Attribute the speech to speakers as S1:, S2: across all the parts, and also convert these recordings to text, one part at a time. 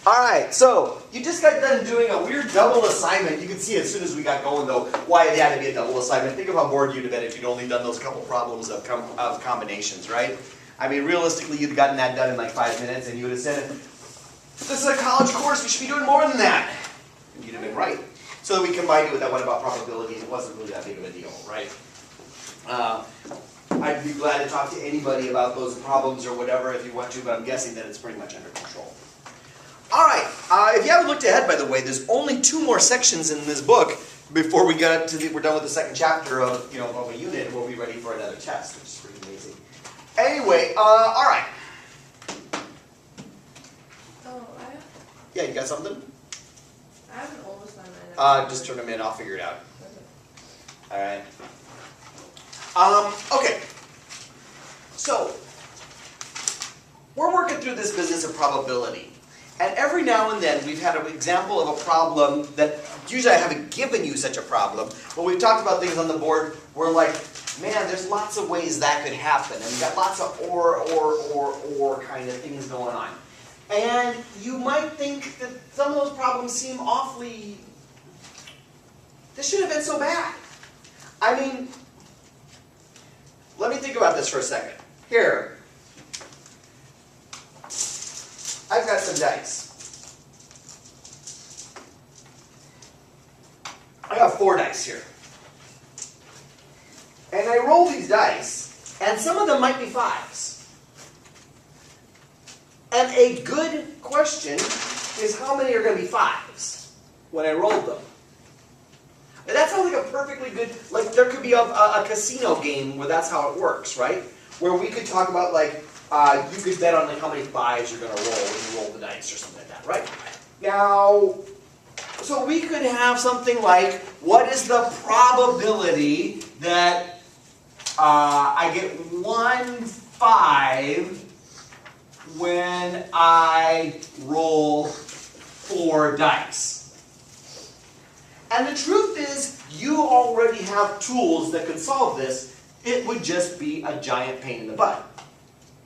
S1: Alright, so you just got done doing a weird double assignment. You can see as soon as we got going, though, why it had to be a double assignment. Think of how bored you'd have been if you'd only done those couple problems of combinations, right? I mean, realistically, you'd have gotten that done in like 5 minutes, and you would have said, this is a college course, we should be doing more than that. And you'd have been right. So we combined it with that one about probability, and it wasn't really that big of a deal, right? I'd be glad to talk to anybody about those problems or whatever if you want to, but I'm guessing that it's pretty much under control. Alright, if you haven't looked ahead, by the way, there's only 2 more sections in this book before we get to we're done with the second chapter of, of a unit, and we'll be ready for another test, which is pretty amazing. Anyway, alright. Yeah, you got something?
S2: I have an old assignment.
S1: Just turn them in, I'll figure it out. Alright. Okay. So, we're working through this business of probability. And every now and then we've had an example of a problem that, usually I haven't given you such a problem, but we've talked about things on the board where like, man, there's lots of ways that could happen. And we've got lots of or kind of things going on. And you might think that some of those problems seem awfully, this shouldn't have been so bad. I mean, let me think about this for a second. Here, I've got some dice. I got 4 dice here. And I roll these dice, and some of them might be 5s. And a good question is how many are going to be 5s when I roll them? And that sounds like a perfectly good, like there could be a casino game where that's how it works, right? Where we could talk about like, you could bet on like how many 5s you're going to roll when you roll the dice or something like that, right? Now, so we could have something like, what is the probability that I get 1 5 when I roll 4 dice? And the truth is, you already have tools that could solve this. It would just be a giant pain in the butt.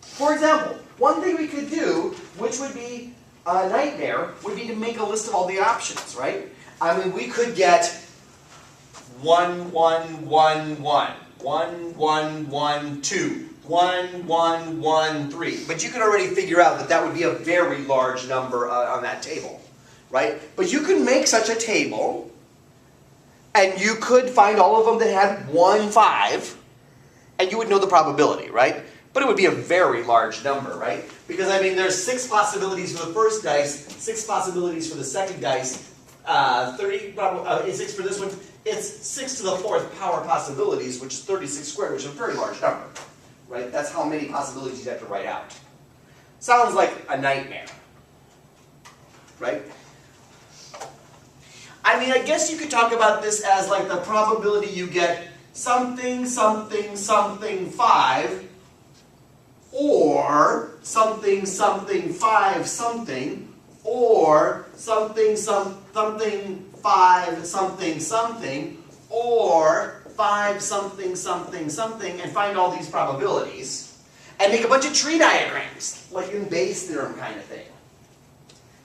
S1: For example, one thing we could do, which would be a nightmare, would be to make a list of all the options, right? I mean, we could get 1, 1, 1, 1, 1, 1, 1, 2, 1, 1, 1, 3. But you can already figure out that that would be a very large number on that table, right? But you could make such a table, and you could find all of them that had 1 5, and you would know the probability, right? But it would be a very large number, right? Because, I mean, there's 6 possibilities for the first dice, 6 possibilities for the second dice, 6 for this one. It's 6 to the 4th power possibilities, which is 36 squared, which is a very large number, right? That's how many possibilities you'd have to write out. Sounds like a nightmare, right? I mean, I guess you could talk about this as like the probability you get something, something, something 5, or something, something 5, something, or something, something 5, something, something, or 5, something, something, something, and find all these probabilities, and make a bunch of tree diagrams, like in Bayes' theorem kind of thing.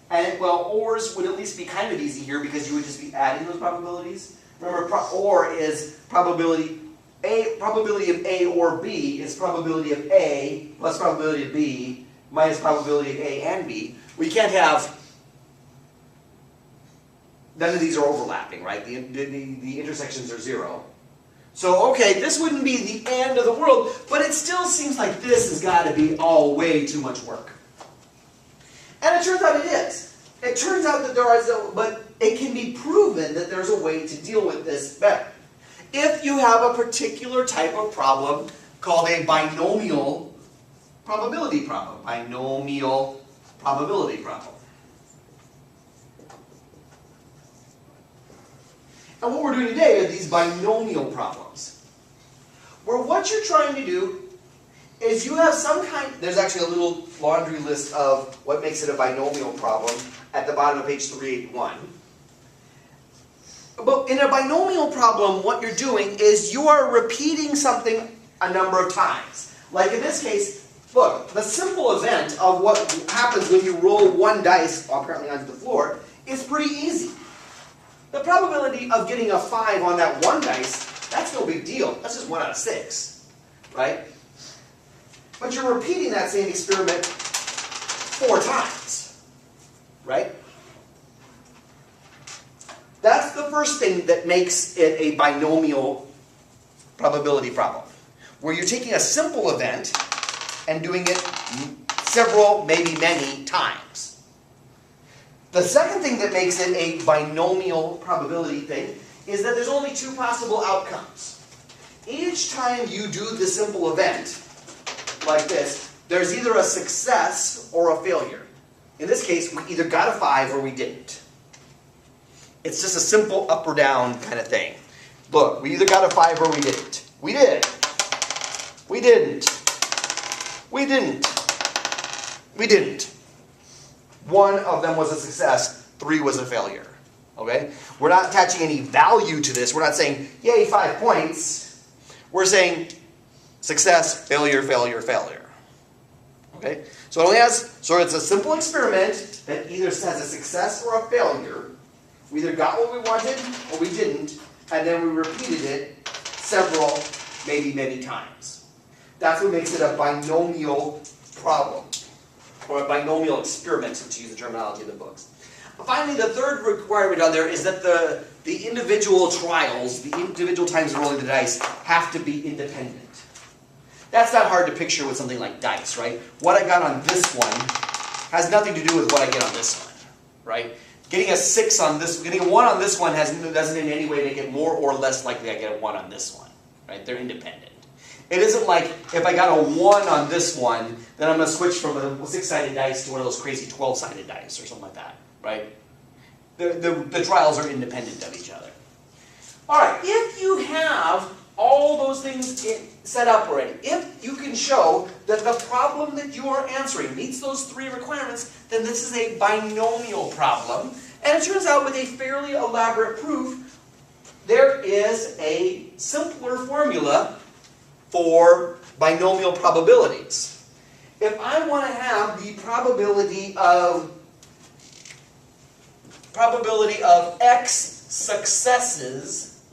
S1: And, well, ors would at least be kind of easy here because you would just be adding those probabilities. Remember, or is probability of A or B is probability of A plus probability of B minus probability of A and B. We can't have, none of these are overlapping, right? The intersections are 0. So, okay, this wouldn't be the end of the world, but it still seems like this has got to be all way too much work. And it turns out it is. It turns out that there is but it can be proven that there's a way to deal with this better. If you have a particular type of problem called a binomial probability problem. Binomial probability problem. And what we're doing today are these binomial problems, where what you're trying to do is you have some kind, there's actually a little laundry list of what makes it a binomial problem at the bottom of page 381. But in a binomial problem, what you're doing is you are repeating something a number of times. Like in this case, Look, the simple event of what happens when you roll one dice, apparently onto the floor, is pretty easy. The probability of getting a 5 on that one dice, that's no big deal. That's just 1 out of 6, right? But you're repeating that same experiment 4 times, right? That's the first thing that makes it a binomial probability problem, where you're taking a simple event and doing it several, maybe many times. The second thing that makes it a binomial probability thing is that there's only 2 possible outcomes. Each time you do the simple event, like this, there's either a success or a failure. In this case, we either got a 5 or we didn't. It's just a simple up or down kind of thing. Look, we either got a 5 or we didn't. We did. We didn't. We didn't. We didn't. 1 of them was a success, 3 was a failure. Okay? We're not attaching any value to this. We're not saying, yay, 5 points. We're saying success, failure, failure, failure. Okay? So it only has, so it's a simple experiment that either has a success or a failure. We either got what we wanted or we didn't, and then we repeated it several, maybe many times. That's what makes it a binomial problem, or a binomial experiment, to use the terminology of the books. Finally, the third requirement on there is that the individual trials, the individual times rolling the dice, have to be independent. That's not hard to picture with something like dice, right? What I got on this one has nothing to do with what I get on this one, right? Getting a 6 on this, getting a 1 on this one doesn't in any way make it more or less likely I get a 1 on this one, right? They're independent. It isn't like if I got a 1 on this one, then I'm going to switch from a 6-sided dice to one of those crazy 12-sided dice or something like that, right? The trials are independent of each other. All right, if you have all those things set up already, if you can show that the problem that you are answering meets those 3 requirements, then this is a binomial problem. And it turns out with a fairly elaborate proof, there is a simpler formula for binomial probabilities. If I want to have the probability of X successes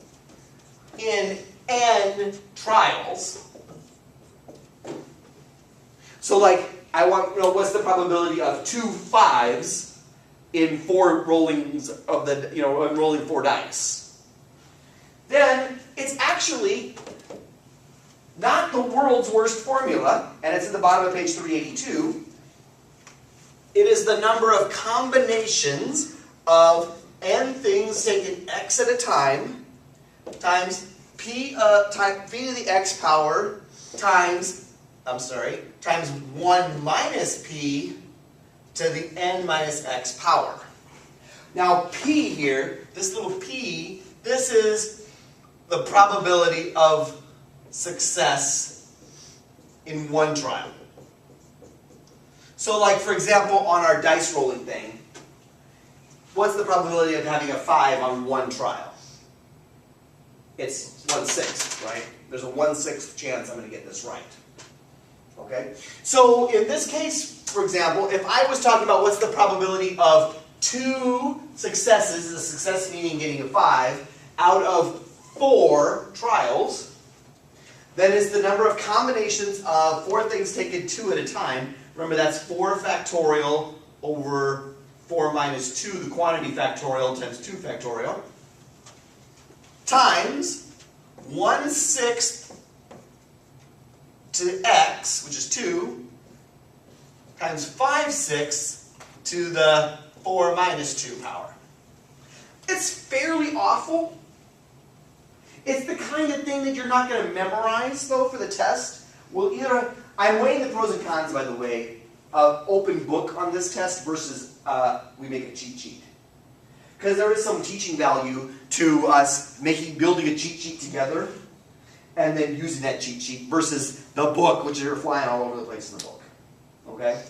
S1: in N trials, so like I want to know what's the probability of 2 5s in 4 rollings of the, in rolling 4 dice, then it's actually not the world's worst formula, and it's at the bottom of page 382. It is the number of combinations of n things taken x at a time times p to the x power times 1 minus p to the n minus x power. Now p here, this little p, this is the probability of success in one trial. So like, for example, on our dice rolling thing, what's the probability of having a 5 on one trial? It's 1/6, right? There's a 1/6 chance I'm going to get this right. Okay? So in this case, for example, if I was talking about what's the probability of 2 successes, a success meaning getting a 5, out of 4 trials, then it's the number of combinations of 4 things taken 2 at a time. Remember, that's 4 factorial over 4 minus 2, the quantity factorial times 2 factorial, times 1/6 to x, which is 2, times 5/6 to the 4 minus 2 power. It's fairly awful. It's the kind of thing that you're not going to memorize, though, for the test. Well, either I'm weighing the pros and cons, by the way, of open book on this test versus we make a cheat sheet. Because there is some teaching value to us building a cheat sheet together and then using that cheat sheet versus the book, which you're flying all over the place in the book. Okay?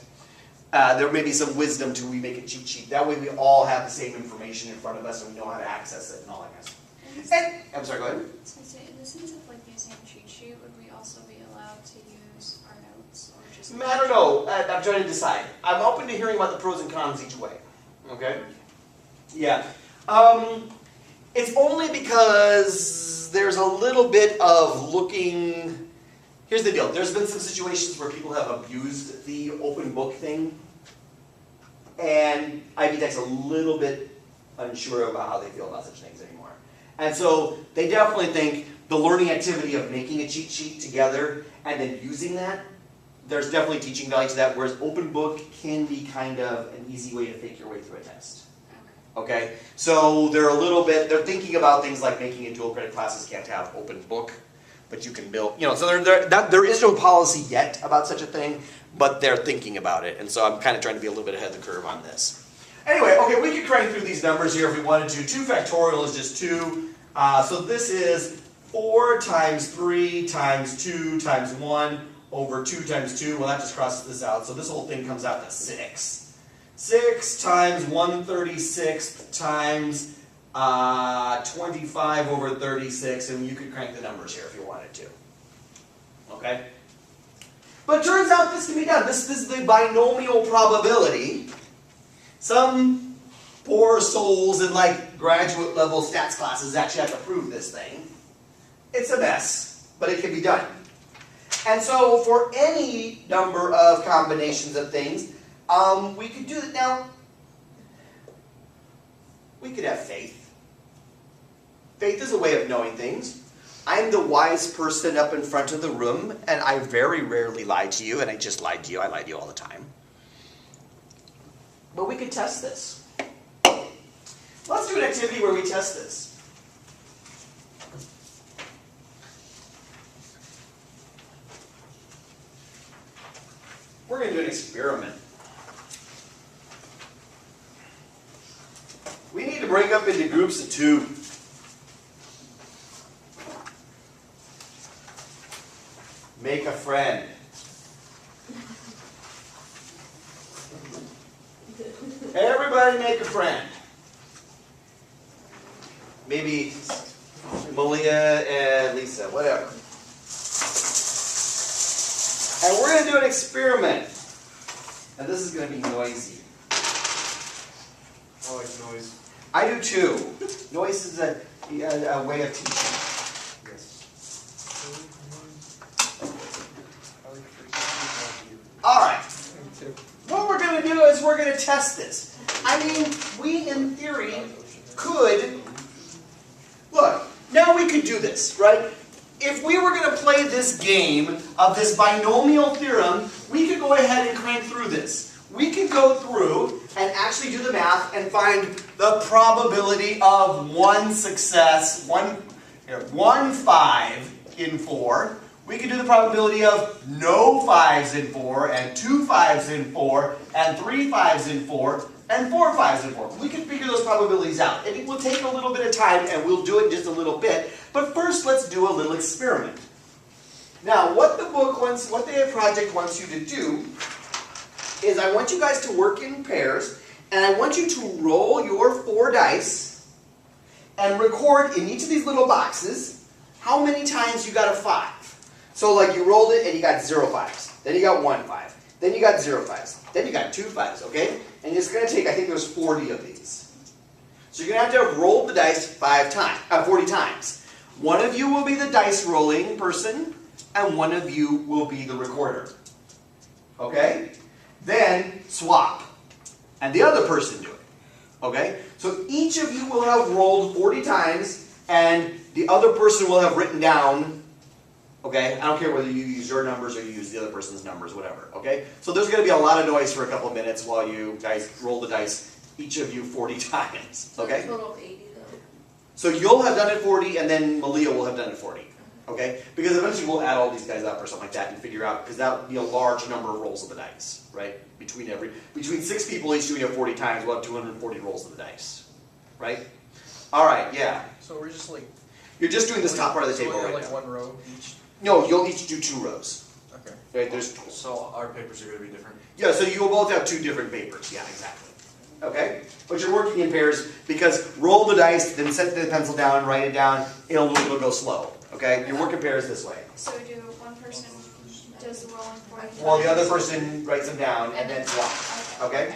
S1: There may be some wisdom to we make a cheat sheet. That way we all have the same information in front of us and we know how to access it and all that kind of stuff. I'm sorry, go ahead.
S3: I was going to say, in the sense of like using a cheat sheet, would we also be allowed to use our notes or
S2: just.
S1: I don't know. I'm trying to decide. I'm open to hearing about the pros and cons each way. Okay? Yeah. It's only because there's a little bit of looking. Here's the deal. There's been some situations where people have abused the open book thing. And Ivy Tech's a little bit unsure about how they feel about such things anymore. And so they definitely think the learning activity of making a cheat sheet together and then using that, there's definitely teaching value to that, whereas open book can be kind of an easy way to fake your way through a test. Okay? So they're thinking about things like making it dual credit classes can't have open book, but you can build, so there is no policy yet about such a thing, but they're thinking about it. And so I'm kind of trying to be a little bit ahead of the curve on this. Anyway, okay, we could crank through these numbers here if we wanted to. 2 factorial is just 2. So this is 4 times 3 times 2 times 1 over 2 times 2. Well, that just crosses this out. So this whole thing comes out to 6. 6 times 1/36 times 25 over 36. And you could crank the numbers here if you wanted to. Okay? But it turns out this can be done. This is the binomial probability. Some poor souls in like graduate level stats classes actually have to prove this thing. It's a mess, but it can be done. And so for any number of combinations of things, we could do it. Now, we could have faith. Faith is a way of knowing things. I'm the wise person up in front of the room, and I very rarely lie to you, and I just lied to you. I lie to you all the time. But we could test this. Let's do an activity where we test this. We're going to do an experiment. We need to break up into groups of 2. Make a friend. Everybody make a friend. Maybe Malia and Lisa, whatever. And we're going to do an experiment. And this is going to be noisy.
S3: I like noise.
S1: I do too. Noise is a way of teaching. All right. What we're going to do is we're going to test this. I mean, we in theory could, look, now we could do this, right? If we were going to play this game of this binomial theorem, we could go ahead and crank through this. We could go through and actually do the math and find the probability of one success, one 5 in 4. We could do the probability of no 5s in 4, and 2 5s in 4, and 3 5s in 4, and 4 5s in 4. We can figure those probabilities out. And it will take a little bit of time, and we'll do it in just a little bit. But first, let's do a little experiment. Now, what the project wants you to do is I want you guys to work in pairs, and I want you to roll your 4 dice and record in each of these little boxes how many times you got a 5. So like you rolled it and you got 0 5s. Then you got 1 5. Then you got 0 5s. Then you got 2 5s, okay? And it's going to take, I think there's 40 of these. So you're going to have rolled the dice 40 times. One of you will be the dice rolling person, and one of you will be the recorder. Okay? Then swap. And the other person do it. Okay? So each of you will have rolled 40 times, and the other person will have written down. Okay, I don't care whether you use your numbers or you use the other person's numbers, whatever. Okay, so there's going to be a lot of noise for a couple of minutes while you guys roll the dice, each of you 40 times. Okay?
S2: So a total of 80 though.
S1: So you'll have done it 40, and then Malia will have done it 40. Okay? Because eventually we'll add all these guys up or something like that and figure out, because that would be a large number of rolls of the dice, right? Between 6 people each doing it 40 times, we'll have 240 rolls of the dice, right? All right, yeah.
S3: So we're just like.
S1: You're just doing this top part of the
S3: so
S1: table right
S3: like
S1: now.
S3: one row each.
S1: No, you'll each do 2 rows.
S3: Okay.
S1: Right?
S4: So our papers are going to be different?
S1: Yeah, so you will both have 2 different papers. Yeah, exactly. Okay? But you're working in pairs because roll the dice, then set the pencil down, write it down. It'll go slow. Okay? You work in pairs this way.
S5: So do one person
S3: does the rolling 40?
S1: Well, the other person writes them down and then swap. Okay?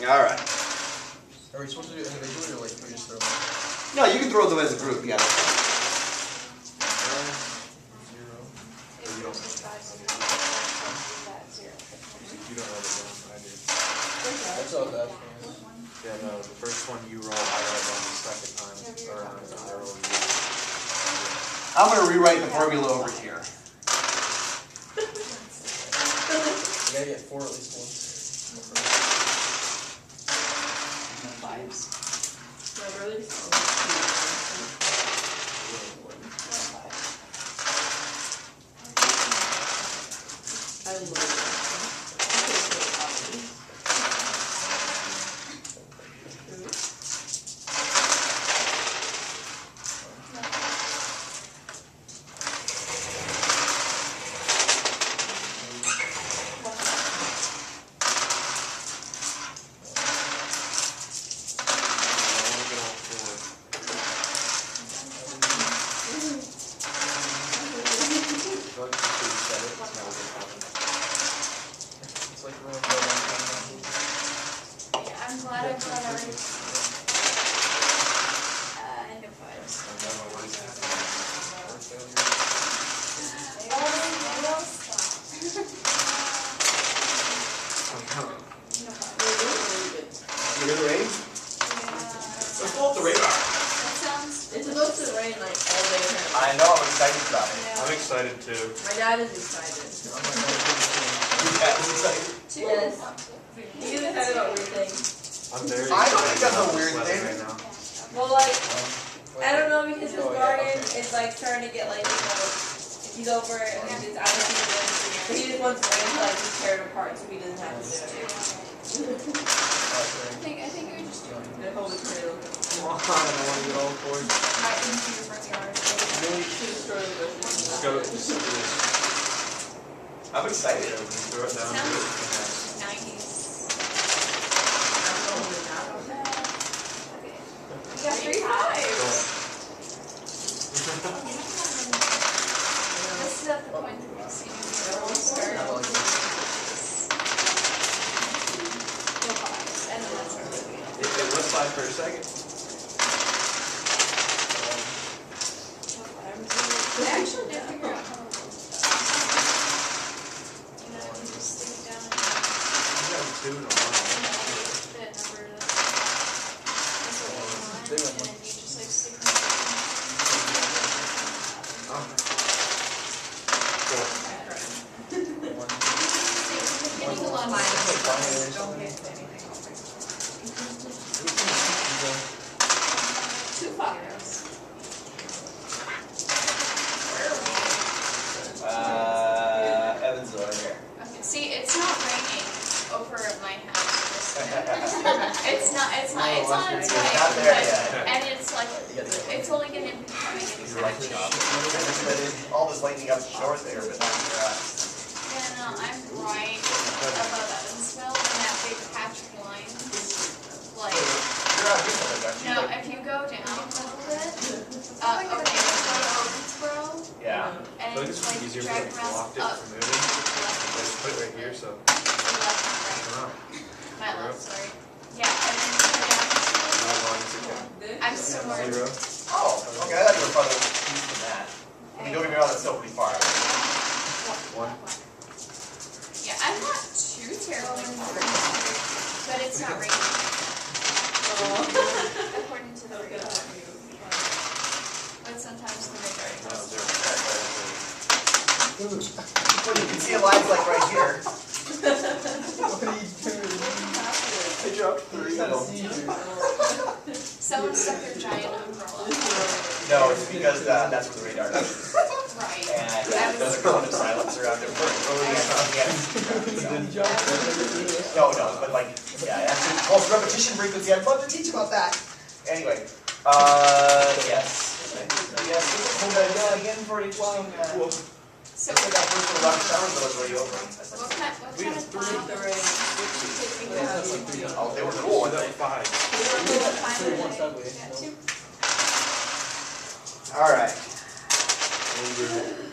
S1: All right.
S5: Are we supposed to do it individually or like we just throw them?
S1: No, you can throw them as a group. Yeah.
S5: Zero.
S3: If yours is 5, so you do that 0.
S4: You don't know the one, I do.
S5: That's all that.
S4: Yeah, no, the first one you roll, I write down the second time. Or I roll you.
S1: I'm going to rewrite the formula over here.
S5: You gotta get 4 at least once.
S2: Fives. My brother's I love it.
S5: It's like rolling the
S3: Yeah, I'm glad I got already. End of 5s.
S1: You hear the rain? Let's pull up the radar.
S2: It's supposed to rain like all day here.
S1: I know, I'm excited about it.
S4: I'm excited too.
S2: My dad is excited.
S1: Yeah, I'm excited.
S2: Yes. He's excited about weird things.
S4: I'm very
S1: I don't think that's a
S4: about
S1: weird
S4: this weather
S1: thing.
S4: right now.
S2: Well, like, I don't know because his
S5: Oh, yeah,
S2: garden
S5: okay.
S2: is like starting to get like, if he's over it and it's out of season, so he just wants rain to like just tear it apart so he doesn't have to do it.
S3: I think we just do it.
S2: The whole tornado.
S5: Come on, I don't want to get all four.
S3: Right into your front yard.
S2: To destroy the
S4: Just
S2: bushes.
S4: go, just do this.
S1: I'm excited.
S4: Just throw it down.
S3: Sounds
S4: do it.
S3: 90s.
S2: I don't know who's not.
S3: Okay. We got 3 5s. This is at the point that we've seen
S2: I
S3: you
S2: like it.
S3: go 5s. And then that's our movie.
S4: It was 5 for a second.
S3: I actually did figure out how to roll stuff. You know, you just stick it down and
S4: You got 2 to 1.
S3: the number that's what you want, and then you just like stick them
S4: Oh.
S3: getting a lot of
S2: Minus. Don't hit anything.
S3: 2 5s.
S1: Evansville right here.
S3: Okay, see, it's not raining over my house. It's not, it's on its way,
S1: Not there
S3: but,
S1: yet.
S3: and it's like, it's only gonna be coming in second.
S1: All this lightning up north there, but not for us.
S3: Yeah, no, I'm right above Evansville, and that big patch of lines, like,
S1: You're out here, aren't you?
S3: no,
S1: Like,
S3: if you go down a little bit, okay, so Owensboro,
S1: yeah.
S3: and
S4: I think
S3: it's
S4: this would
S3: like
S4: be easier if
S3: drag
S4: we
S3: around
S4: blocked it
S3: up
S4: from
S3: to
S4: moving.
S3: the
S4: Just put it right here, so.
S3: left and right.
S4: Wow.
S3: My left, sorry. Yeah, and then you go down to,
S4: How long is it going?
S3: I'm somewhere.
S4: 0.
S1: Oh, okay, I thought you were farther east than that. I mean, don't get me wrong, that's still pretty far.
S4: 1.
S3: Yeah, I'm not too terribly far, but it's not raining. According to the radar. But sometimes the radar
S4: No,
S3: does.
S4: 0.
S1: Well, you can see a line's like right here.
S5: What are you doing?
S1: I dropped 3 of them.
S3: Someone stuck their giant umbrella.
S1: No, it's because that's where the radar goes.
S3: Right.
S1: And there's a cone of silence around it. No, but like, yeah, actually, pulse repetition frequency, I'd love to teach about that. Anyway, yes. Yes, hold that again for each one.
S3: So,
S1: I got first one about showers, but it's already over.
S3: what kind of cloud?
S2: The rain.
S1: Oh, they were cool, weren't they?
S4: 5.
S5: Once that way.
S3: Yeah, 2.
S1: Alright.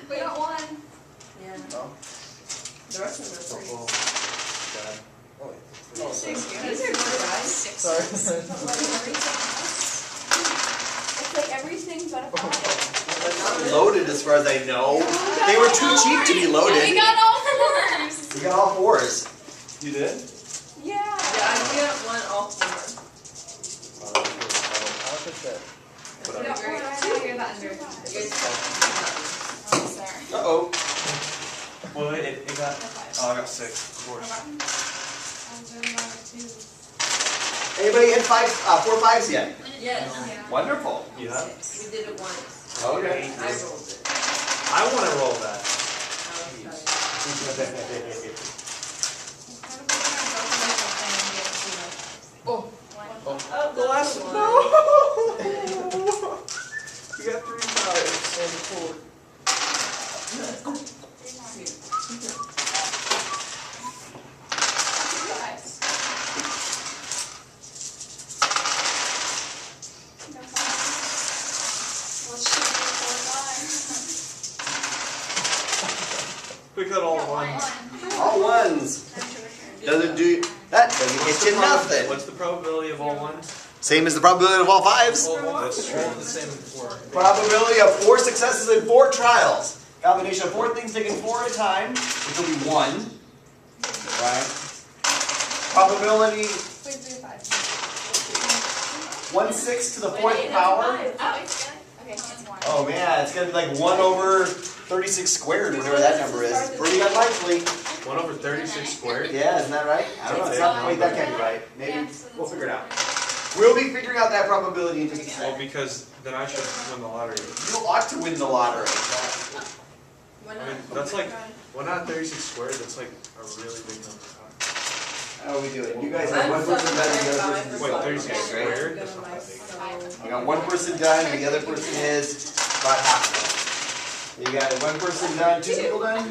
S3: We got 1.
S2: The rest of them are
S4: Football.
S2: threes.
S4: Dad.
S5: Oh, wait.
S3: Oh,
S2: These are good, guys.
S5: Sorry.
S3: It's like everything but a five.
S1: They're not loaded as far as I know. They were too cheap to be
S3: We
S1: loaded.
S3: got all fours.
S1: We got all fours. You did?
S3: Yeah.
S2: Yeah, I get one all four.
S5: I'll take that.
S2: You're
S3: Yeah,
S2: very-
S3: four.
S2: you're the under. You're
S3: Oh, sorry.
S1: Uh-oh.
S4: Well, it got.
S3: Five.
S4: Oh, I got 6. Of course.
S1: Anybody hit 4 5s yet?
S2: Yes.
S3: Yeah.
S1: Wonderful.
S4: You have?
S2: We did it once.
S1: Okay.
S2: I rolled it.
S4: I want to roll that.
S2: I was telling you.
S3: One.
S2: Oh,
S4: The last
S2: one.
S4: No! We got 3 5s.
S5: And 4.
S3: Fives. No fives. Let's shoot for 4 5.
S4: We got all
S3: Yeah,
S4: ones.
S1: All ones. Doesn't do that doesn't get you nothing.
S4: What's the probability of all ones?
S1: Same as the probability of all 5s.
S4: That's true.
S5: All the same as 4.
S1: Probability of 4 successes in 4 trials. Combination of 4 things taken 4 at a time, which will be 1. Right? Probability
S3: Wait, 3 5.
S1: 1/6 to the 4th power.
S3: Oh, it's good. Okay, it's 1.
S1: Oh man, it's gonna be like 1 over 36 squared, whatever that number is. Pretty unlikely.
S4: 1 over 36 squared?
S1: Yeah, isn't that right? I don't know. It's not, wait, that can't be right. Maybe
S3: Yeah, so
S1: we'll
S3: that's
S1: figure it out.
S3: fine.
S1: We'll be figuring out that probability in just a
S4: Well,
S1: second.
S4: because then I should win the lottery.
S1: You ought to win the lottery.
S2: Why
S4: I
S2: not?
S4: mean, that's like, well, not 36 squared, that's like a really big number.
S1: How are we doing? You guys have
S2: I'm
S1: one person done and the other
S2: sucking
S1: person
S4: Wait,
S1: is
S4: 36
S1: okay, right?
S4: squared? That's not that big.
S1: I got one person done and the other person is about half done. You got one person done, 2 people done?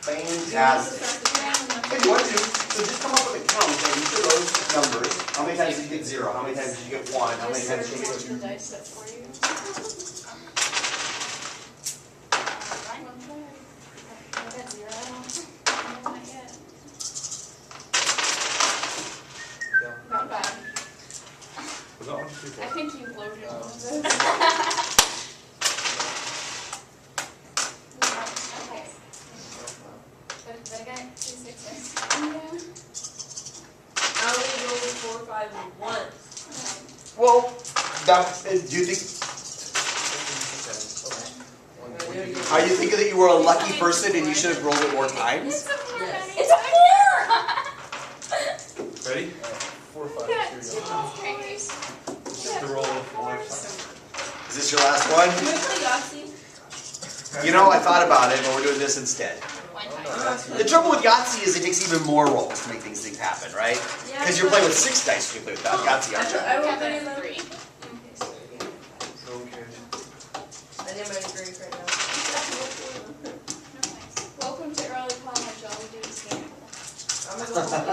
S1: Fantastic. If you want to, so just come up with a count of each of those numbers. How many times did you get 0? How many times did you get 1? How many times did you get 2?
S3: The dice set for you. I got 0. Not yet. Not bad.
S4: Was that one too
S3: I
S4: big?
S3: think you loaded one of those. Okay. But I got 2 6s. Yeah.
S2: I only rolled 4 5 once.
S1: Well, that, do you think, are you thinking that you were a lucky person and you should have rolled it more times?
S3: It's a 4.
S2: Yes.
S3: It's a 4!
S4: Ready?
S5: 4 5.
S3: Yeah,
S5: Here
S3: two
S5: you go.
S3: straight.
S4: Just to roll it 4 times.
S1: Is this your last one?
S2: Can we play Yahtzee?
S1: You know, I thought about it, but we're doing this instead.
S3: One
S2: I'm
S3: time.
S2: not
S1: The trouble with Yahtzee is it takes even more rolls to make these things happen, right?
S2: Yeah,
S1: Because you're playing with 6 dice when you play with Yahtzee, aren't you?
S2: I rolled
S3: Okay,
S2: 3
S3: that's
S2: of them.
S3: 3.
S4: So good.
S2: I need my drink right now.
S3: Welcome to early college. All we do is gamble.
S2: I'm gonna go home.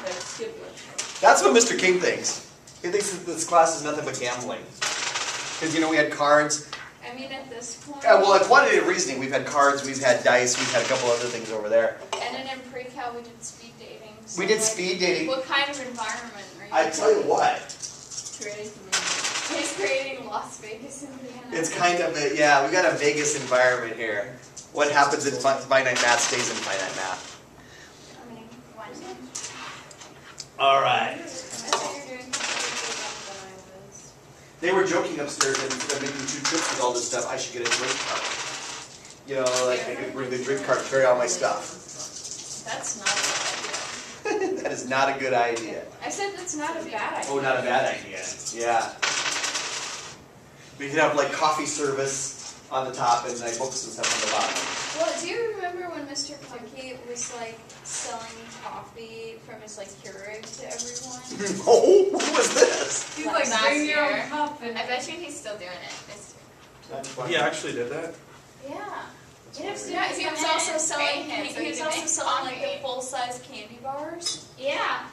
S2: Better skip lunch.
S1: That's what Mr. King thinks. He thinks that this class is nothing but gambling. Because, you know, we had cards.
S3: I mean, at this point.
S1: Well, at quantitative reasoning, we've had cards, we've had dice, we've had a couple other things over there.
S3: And then in pre-cal, we did speed dating. So
S1: We did
S3: like,
S1: speed dating.
S3: What kind of environment are you
S1: I tell you what,
S2: Creating
S3: He's creating Las Vegas, Indiana.
S1: it's kind of a, yeah, we got a Vegas environment here. What happens in finite math stays in finite math.
S3: I mean, one.
S1: All right.
S3: I thought you were doing completely different than I was.
S1: They were joking upstairs that instead of making 2 trips with all this stuff, I should get a drink cart. You know, like I could bring the drink cart and carry all my stuff.
S3: That's not a bad idea.
S1: That is not a good idea.
S3: I said that's not a bad idea.
S1: Oh, not a bad idea. Yeah. We could have like coffee service on the top and like books and stuff on the bottom.
S3: Well, do you remember when Mr. Punky was like selling coffee from his like Keurig to everyone?
S1: Oh, who was this?
S2: He's
S3: Like
S2: like,
S3: last
S2: bring your
S3: year.
S2: own cup and
S3: I bet you he's still doing it.
S4: He actually did that?
S3: Yeah.
S4: That's
S3: Yeah, he was also selling.
S6: him so
S3: He
S6: he
S3: was
S6: can
S3: also
S6: make
S3: selling like
S6: coffee.
S3: the full-size candy bars.
S6: Yeah.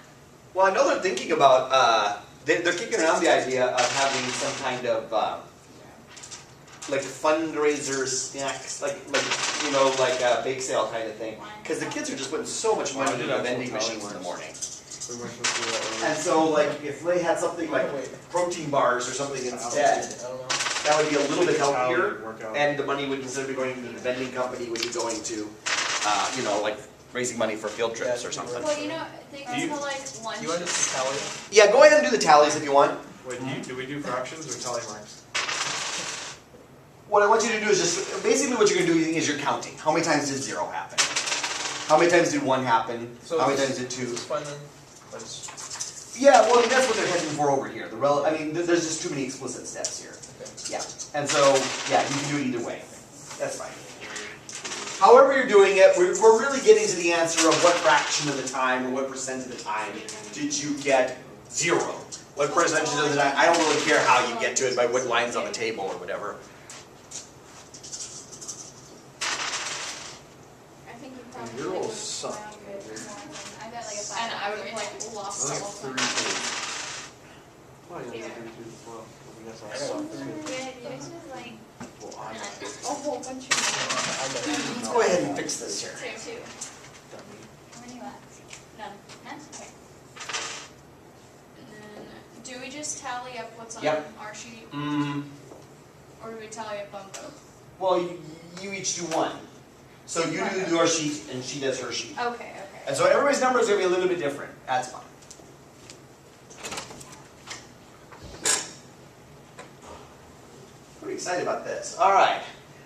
S1: Well, I know they're thinking about, they're kicking around the idea of having some kind of like fundraiser snacks, like you know, like a bake sale kind of thing. Because the kids are just putting so much money into vending machines in the morning.
S4: We weren't supposed to do that earlier.
S1: And so, like, if they had something like protein bars or something instead,
S5: I don't know.
S1: that would be a little bit
S4: Tally
S1: healthier.
S4: would work out.
S1: And the money would, instead of going to the vending company, would be going to, you know, like raising money for field trips or something.
S3: Well, you know, they
S4: Do you-
S3: go to like lunch.
S5: You want to just tally?
S1: Yeah, go ahead and do the tallies if you want.
S4: Wait, do we do fractions or tally marks?
S1: What I want you to do is just, basically what you're going to do is you're counting. How many times did 0 happen? How many times did 1 happen?
S5: So
S1: How many
S5: it's-
S1: times did 2?
S5: It's fine then. I just,
S1: Yeah, well, I mean, that's what they're heading for over here. I mean, there's just too many explicit steps here.
S5: okay.
S1: Yeah, and so, yeah, you can do it either way. That's fine. However you're doing it, we're really getting to the answer of what fraction of the time or what percent of the time did you get 0? What percentage of the time? I don't really care how you get to it by what line's on the table or whatever.
S3: I think you probably
S4: Your
S3: would
S4: rolls
S3: have
S4: suck.
S3: found it more than- I got like a 5.
S2: And I would have like lost
S4: I
S2: the
S4: only
S2: whole
S4: have
S2: thing.
S4: 3, 2. Well, you only have 3, 2 as well. I guess
S5: I
S4: I
S5: got
S4: suck
S5: three.
S4: too.
S3: Yeah, yours was like
S4: Well, I'm
S3: a whole bunch of
S5: I got it.
S1: Let's go ahead and fix this here.
S3: 2. How many left? None. None? Okay. And then, do we just tally up what's on
S1: Yep.
S3: our sheet?
S1: Mm,
S3: Or do we tally up on both?
S1: well, you each do one. So you do your sheet and she does her sheet.
S3: Okay, okay.
S1: And so everybody's number is going to be a little bit different. That's fine. Pretty excited about this. All right.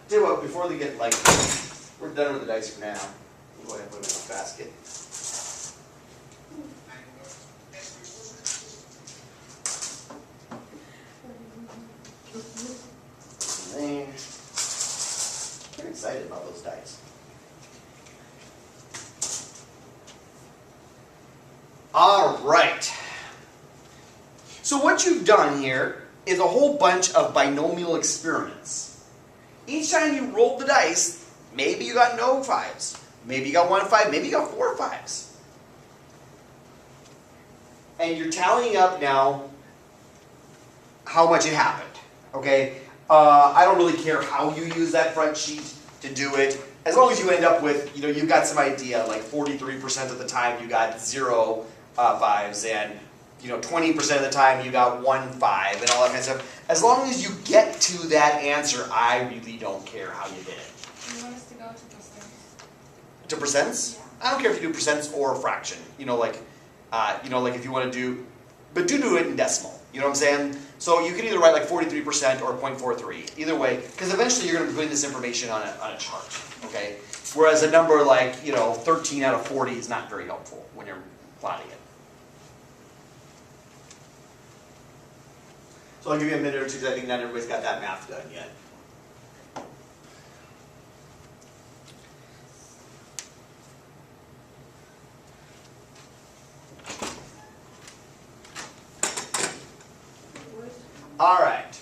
S1: Tell you what, before we get like, we're done with the dice for now. We'll go ahead and put them in the basket. And then, pretty excited about those dice. All right. So what you've done here is a whole bunch of binomial experiments. Each time you rolled the dice, maybe you got no 5s, maybe you got 1 5, maybe you got 4 5s. And you're tallying up now how much it happened, okay? I don't really care how you use that front sheet to do it, as long as you end up with, you know, you've got some idea, like 43% of the time you got 0 5s, and you know, 20% of the time you got 1 5, and all that kind of stuff. As long as you get to that answer, I really don't care how you did it.
S3: You want us to go to percents?
S1: To percents?
S3: Yeah.
S1: I don't care if you do percents or fraction. You know, like if you want to do, but do it in decimal. You know what I'm saying? So you can either write like 43% or 0.43. Either way, because eventually you're going to be putting this information on a chart. Okay. Whereas a number like 13 out of 40 is not very helpful when you're plotting it. So I'll give you a minute or two because I think not everybody's got that math done yet. All right.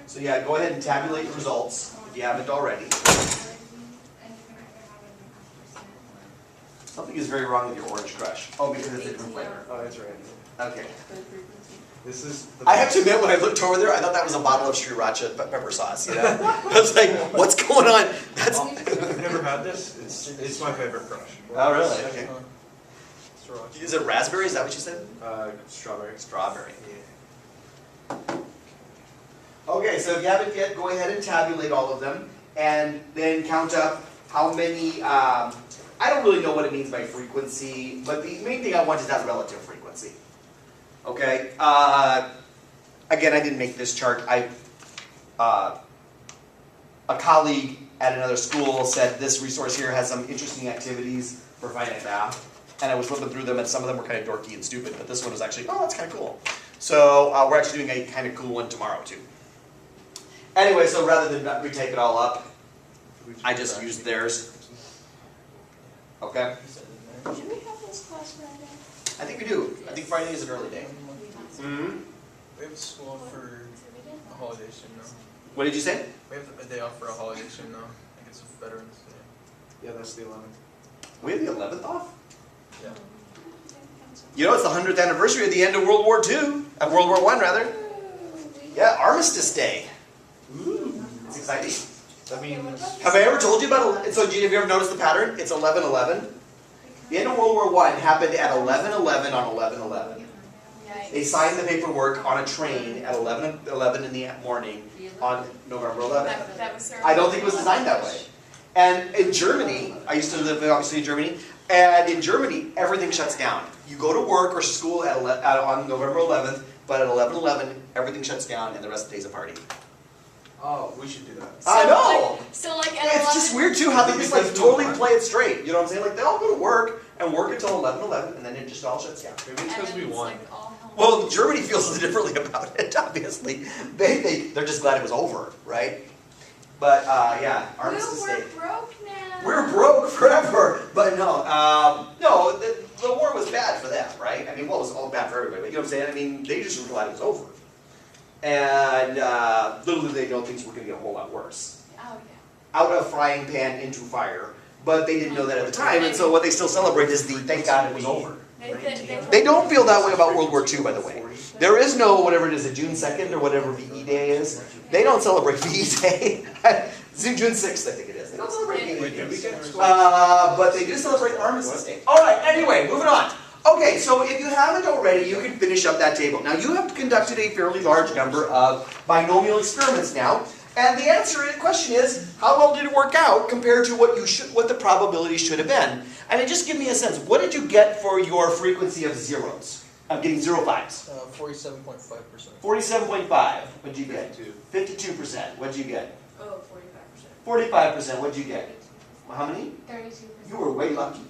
S1: So yeah, go ahead and tabulate the results if you haven't already. Something is very wrong with your Orange Crush. Oh, because it's a different flavor.
S4: Oh, that's right.
S1: Okay.
S4: This is the
S1: I have to admit, when I looked over there, I thought that was a bottle of sriracha pepper sauce. You know, I was like, "What's going on?" That's.
S4: I've never had this. It's my favorite crush.
S1: Oh, really? Okay.
S5: Sriracha.
S1: Is it raspberry? Is that what you said?
S4: Strawberry.
S1: Strawberry.
S4: Yeah.
S1: Okay, so if you haven't yet, go ahead and tabulate all of them, and then count up how many. I don't really know what it means by frequency, but the main thing I want is that relative frequency. Okay. Again, I didn't make this chart. A colleague at another school said this resource here has some interesting activities for finite math, and I was flipping through them, and some of them were kind of dorky and stupid, but this one was actually, oh, that's kind of cool. So we're actually doing a kind of cool one tomorrow too. Anyway, so rather than retype it all up, I just used theirs. Okay.
S3: Do we have this class Friday?
S1: I think we do. I think Friday is an early day. Mm-hmm.
S5: We have school for a holiday soon now.
S1: What did you say?
S5: We have a day off for a holiday soon now. I think it's Veterans Day.
S4: Yeah, that's the 11th.
S1: We have the 11th off?
S5: Yeah.
S1: You know, it's the 100th anniversary of the end of World War II. World War I, rather. Yeah, Armistice Day. Ooh. It's exciting.
S4: I mean,
S1: Have I ever told you about, so have you ever noticed the pattern? It's 11-11. The end of World War I happened at 11-11 on 11-11. They signed the paperwork on a train at 11-11 in the morning on November 11th.
S3: That was
S1: I don't think it was designed that way. And in Germany, I used to live obviously in Germany, and in Germany, everything shuts down. You go to work or school on November 11th, but at 11-11, everything shuts down and the rest of the day's a party.
S5: Oh, we should do that.
S1: I know!
S3: So like at
S1: It's
S3: 11,
S1: just weird too how they just like totally play it straight. You know what I'm saying? Like they all go to work and work until 11-11 and then it just all shuts down.
S4: maybe it's
S3: and
S4: because
S3: then
S4: we
S3: it's
S4: won.
S3: like all hell.
S1: Well, Germany feels differently about it, obviously. They're just glad it was over, right? But yeah, armistice
S3: We're
S1: day.
S3: broke now.
S1: We're broke forever. But no, no, the war was bad for them, right? I mean, well, it was all bad for everybody, but you know what I'm saying? I mean, they just were glad it was over. And little did they know things were going to get a whole lot worse.
S3: Oh
S1: Out of frying pan into fire. But they didn't know that at the time, and so what they still celebrate is the thank God it was over.
S3: yeah.
S1: They don't feel that way about World War II, by the way. There is no whatever it is, a June 2nd or whatever VE Day is. They don't celebrate VE Day. It's June 6th, I think it is. They don't celebrate VE Day. But they do celebrate Armistice Day. Alright, anyway, moving on. Okay, so if you haven't already, you can finish up that table. Now, you have conducted a fairly large number of binomial experiments now. And the answer to the question is, how well did it work out compared to what the probability should have been? I mean, just give me a sense. What did you get for your frequency of zeros? I'm getting 0 5s.
S5: 47.5%.
S1: 47.5. What'd you get? 52%. What'd you get?
S2: Oh, 45%.
S1: 45%. What'd you get? Well, how many?
S3: 32%.
S1: You were way lucky.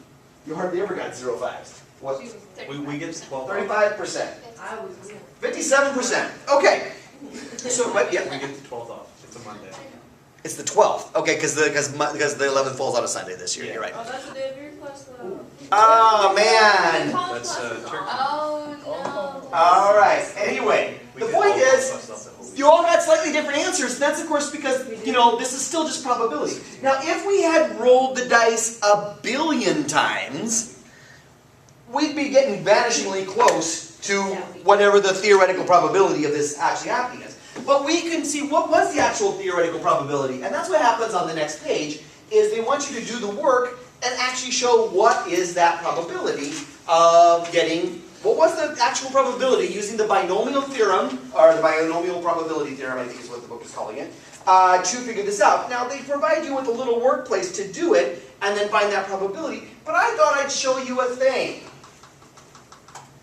S1: You hardly ever got 0 5s. What?
S4: We get to 12 off.
S1: 35%.
S2: I was
S1: 57%. Okay. So, but yeah.
S4: We get to 12 off. It's a Monday.
S1: It's the 12th. Okay, because the 11th falls on a Sunday this year.
S4: Yeah.
S1: You're right.
S2: Oh, that's the day of your class though.
S1: Oh man.
S4: That's turkey.
S3: Oh no.
S1: All right. Anyway,
S4: We
S1: the
S4: did
S1: point
S4: all the
S1: is,
S4: stuff that whole
S1: you all got slightly different answers. And that's of course because this is still just probability. Now, if we had rolled the dice a billion times, we'd be getting vanishingly close to whatever the theoretical probability of this actually happening is. But we can see what was the actual theoretical probability, and that's what happens on the next page, is they want you to do the work and actually show what is that probability of getting, what was the actual probability using the binomial theorem, or the binomial probability theorem, I think is what the book is calling it, to figure this out. Now, they provide you with a little workplace to do it, and then find that probability, but I thought I'd show you a thing.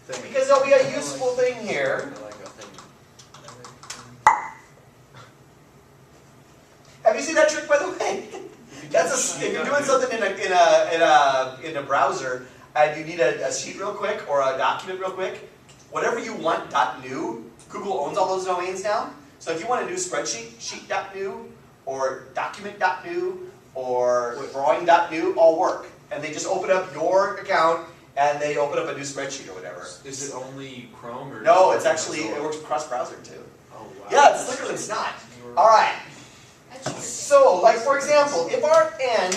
S1: Because there'll be a useful thing here.
S4: I like a thing.
S1: Have you seen that trick, by the way? If you're doing something in a browser and you need a sheet real quick or a document real quick, whatever you want .new, Google owns all those domains now. So if you want a new spreadsheet, sheet.new or document.new or drawing.new, all work. And they just open up your account and they open up a new spreadsheet or whatever.
S4: Is it only Chrome or?
S1: No, it's actually, it works cross-browser too.
S4: Oh wow.
S1: Yeah, it's slicker than snot. Alright. So, like for example, if our n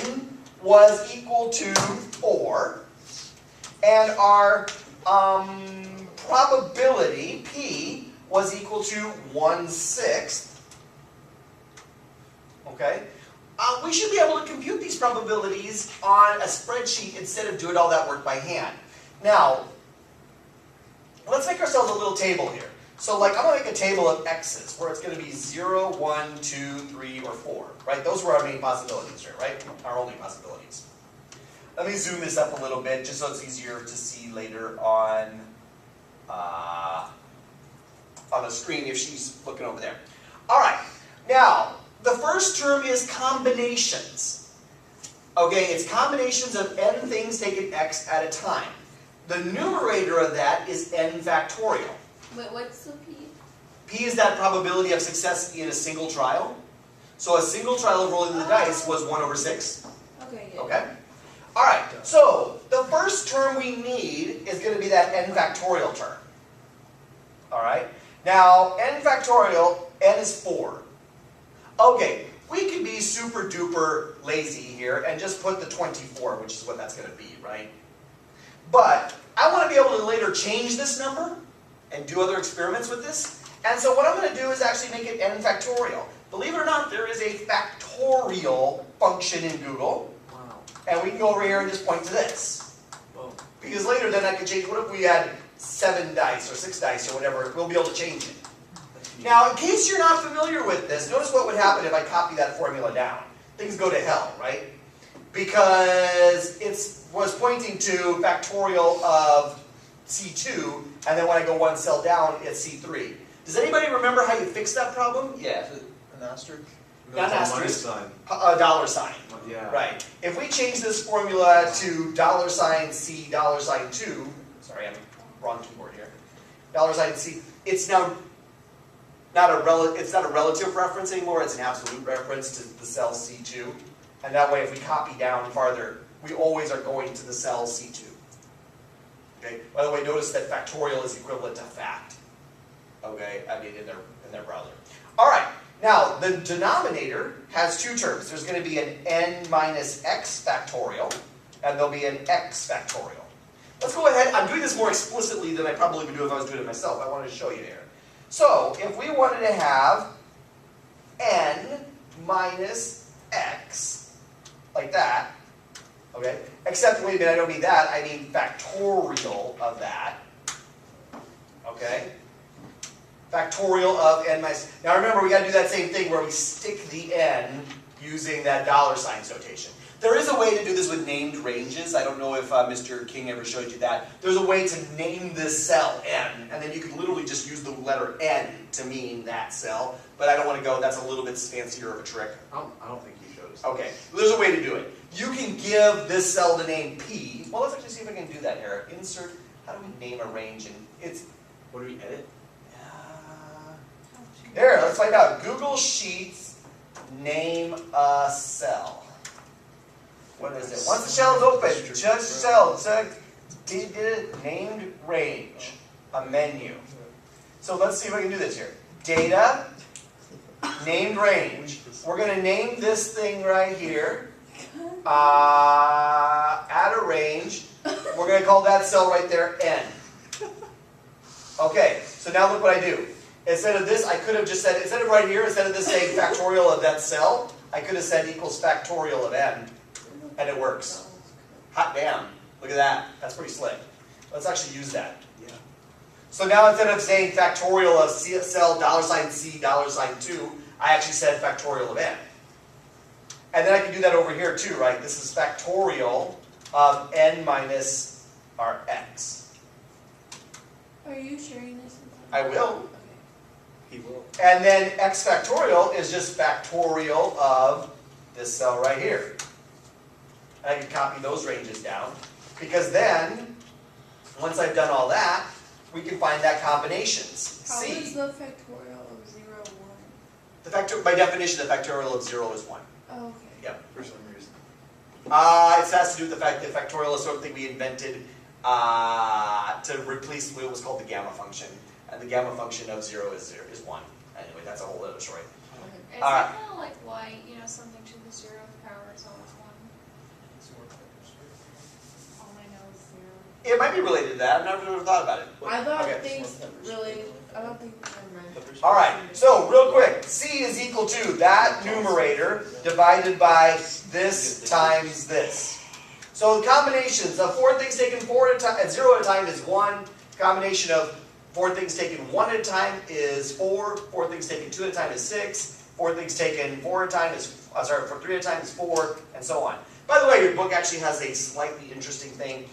S1: was equal to 4, and our probability, p, was equal to 1/6, okay, we should be able to compute these probabilities on a spreadsheet instead of doing all that work by hand. Now, let's make ourselves a little table here. So like, I'm going to make a table of x's, where it's going to be 0, 1, 2, 3, or 4, right? Those were our main possibilities here, right? Our only possibilities. Let me zoom this up a little bit, just so it's easier to see later on the screen if she's looking over there. All right, now, the first term is combinations. Okay, it's combinations of n things taken x at a time. The numerator of that is n factorial.
S2: Wait, what's the P?
S1: P is that probability of success in a single trial. So a single trial of rolling the dice was 1/6.
S2: Okay, yeah.
S1: Okay? Alright, so the first term we need is going to be that n factorial term. Alright? Now, n factorial, n is 4. Okay, we could be super duper lazy here and just put the 24, which is what that's going to be, right? But I want to be able to later change this number and do other experiments with this. And so what I'm going to do is actually make it n factorial. Believe it or not, there is a factorial function in Google,
S4: Wow.
S1: and we can go over here and just point to this.
S4: Boom.
S1: Because later then I could change, what if we had 7 dice or 6 dice or whatever, we'll be able to change it. Now, in case you're not familiar with this, notice what would happen if I copy that formula down. Things go to hell, right? Because it was pointing to factorial of C2, and then when I go one cell down, it's C3. Does anybody remember how you fixed that problem? Yeah.
S5: Is it an asterisk?
S1: Not
S4: That's a
S1: asterisk.
S4: money sign.
S1: A dollar sign.
S4: Yeah.
S1: Right. If we change this formula to $C, $2, sorry, I'm wrong keyboard here. $C, it's now not a it's not a relative reference anymore, it's an absolute reference to the cell C2. And that way if we copy down farther, we always are going to the cell C2. Okay? By the way, notice that factorial is equivalent to fact. Okay? I mean in their browser. Alright. Now, the denominator has 2 terms. There's going to be an n minus x factorial, and there'll be an x factorial. Let's go ahead. I'm doing this more explicitly than I probably would do if I was doing it myself. I wanted to show you here. So, if we wanted to have n minus x, like that, okay? Except, wait a minute, I don't mean that. I mean factorial of that, okay? Factorial of n minus. Now remember, we got to do that same thing where we stick the n using that $sign notation. There is a way to do this with named ranges. I don't know if Mr. King ever showed you that. There's a way to name this cell n, and then you can literally just use the letter n to mean that cell. But I don't want to go. That's a little bit fancier of a trick.
S4: I don't think he showed us.
S1: Okay, there's a way to do it. You can give this cell the name p. Well, let's actually see if I can do that here. Insert. How do we name a range? And it's.
S4: What do we edit?
S1: Here, let's find out. Google Sheets, name a cell. What is it? Once the shell is open, check the cell, named range, a menu. So let's see if I can do this here. Data, named range. We're going to name this thing right here. Add a range. We're going to call that cell right there n. Okay, so now look what I do. Instead of this, I could have just said, instead of right here, instead of this saying factorial of that cell, I could have said equals factorial of n, and it works. Hot damn. Look at that. That's pretty slick. Let's actually use that.
S4: Yeah.
S1: So now instead of saying factorial of cell $C, $2, I actually said factorial of n. And then I can do that over here too, right? This is factorial of n minus our x.
S2: Are you sharing this?
S1: I will.
S4: He will.
S1: And then x factorial is just factorial of this cell right here. And I can copy those ranges down, because then, once I've done all that, we can find that combinations.
S2: How
S1: C.
S2: is the factorial of 0, 1?
S1: The by definition, the factorial of 0 is 1.
S2: Oh, okay.
S1: Yep.
S4: For some reason.
S1: It has to do with the fact that factorial is something we invented to replace what was called the gamma function. And the gamma function of 0 is 1. Anyway, that's a whole other story.
S3: Is
S1: Alright.
S3: that kind of like why, something to the 0th power is always 1? All I know is 0.
S1: It might be related to that. I've never really thought about it.
S2: I thought
S1: Okay.
S2: things really, I don't think never mind.
S1: All right, so real quick, C is equal to that numerator divided by this times this. So the combinations of 4 things taken 0 at a time is 1. Combination of 4 things taken 1 at a time is 4. 4 things taken 2 at a time is 6. 4 things taken 4 at a time is, for 3 at a time is 4, and so on. By the way, your book actually has a slightly interesting thing.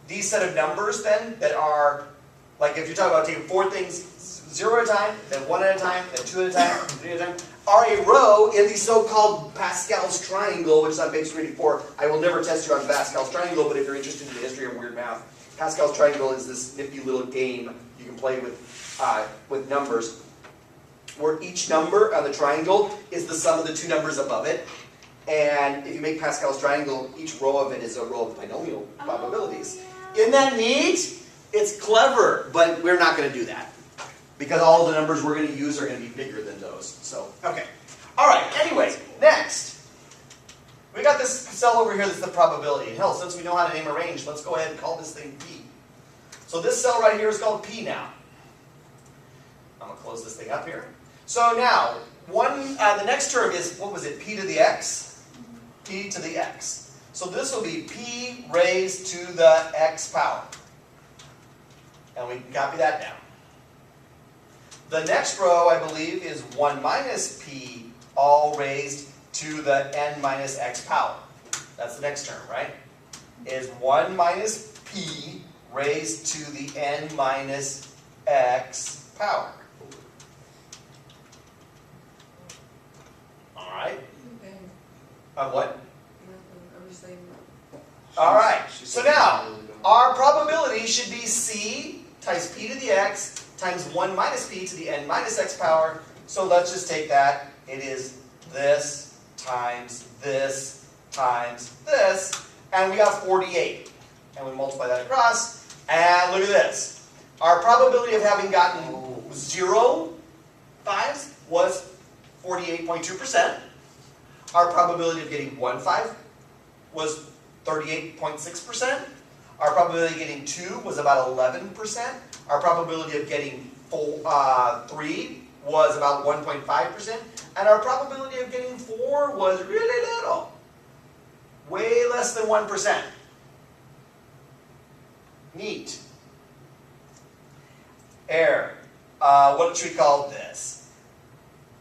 S1: These set of numbers then that are, like if you're talking about taking 4 things 0 at a time, then 1 at a time, then 2 at a time, 3 at a time, are a row in the so-called Pascal's triangle, which is on page 34. I will never test you on Pascal's triangle, but if you're interested in the history of weird math, Pascal's triangle is this nifty little game you can play with numbers, where each number on the triangle is the sum of the 2 numbers above it. And if you make Pascal's triangle, each row of it is a row of binomial probabilities.
S3: Oh,
S1: Isn't that neat? It's clever, but we're not going to do that, because all the numbers we're going to use are going to be bigger than those. So, okay. All right, anyway, next. We got this cell over here that's the probability. Hell, since we know how to name a range, let's go ahead and call this thing P. So this cell right here is called P now. I'm going to close this thing up here. So now, the next term is, what was it, p to the x? P to the x. So this will be p raised to the x power. And we can copy that down. The next row, I believe, is 1 minus p all raised to the n minus x power. That's the next term, right? Is 1 minus p raised to the n minus x power. All right? What? All right. So now, our probability should be c times p to the x times 1 minus p to the n minus x power. So let's just take that. It is this times this times this. And we got 48. And we multiply that across. And look at this. Our probability of having gotten 0 5s was 48.2%. Our probability of getting 1 5 was 38.6%. Our probability of getting 2 was about 11%. Our probability of getting 3 was about 1.5%. And our probability of getting 4 was really little. Way less than 1%. Neat. Error. What should we call this?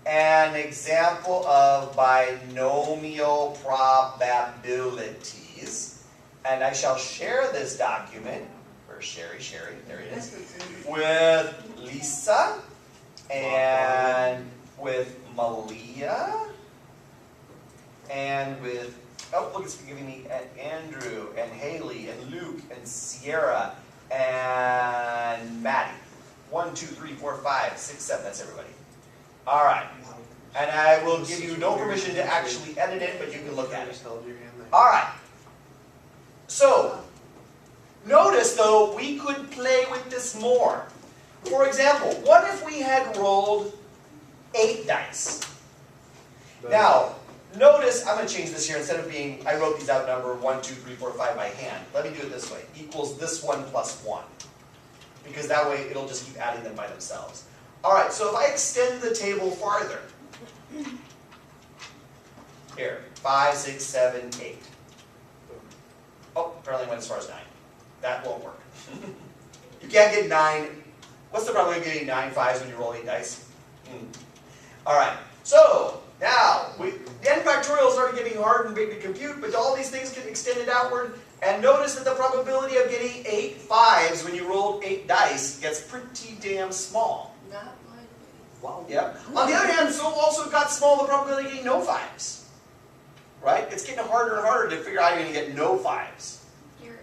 S1: An example of binomial probabilities. And I shall share this document, or Sherry, there it is, with Lisa, and with Malia, and with, oh look, it's giving me Andrew, and Haley, and Luke, and Sierra, and Maddie. 1, 2, 3, 4, 5, 6, 7, that's everybody. All right. And I will give you no permission to actually edit it, but you can look at it. All right. So, notice though, we could play with this more. For example, what if we had rolled 8 dice? Now, notice, I'm going to change this here. Instead of being, I wrote these out number 1, 2, 3, 4, 5 by hand. Let me do it this way. Equals this one plus 1. Because that way it'll just keep adding them by themselves. All right, so if I extend the table farther. Here, 5, 6, 7, 8. Oh, apparently went as far as 9. That won't work. You can't get 9. What's the probability of getting 9 5s when you roll 8 dice? All right, so now, the n factorial started getting hard and big to compute, but all these things get extended outward. And notice that the probability of getting 8 5s when you rolled 8 dice gets pretty damn small.
S2: Not likely.
S1: Wow. Yep. On the other hand, so also got small the probability of getting no 5s. Right? It's getting harder and harder to figure out how you're going to get no 5s.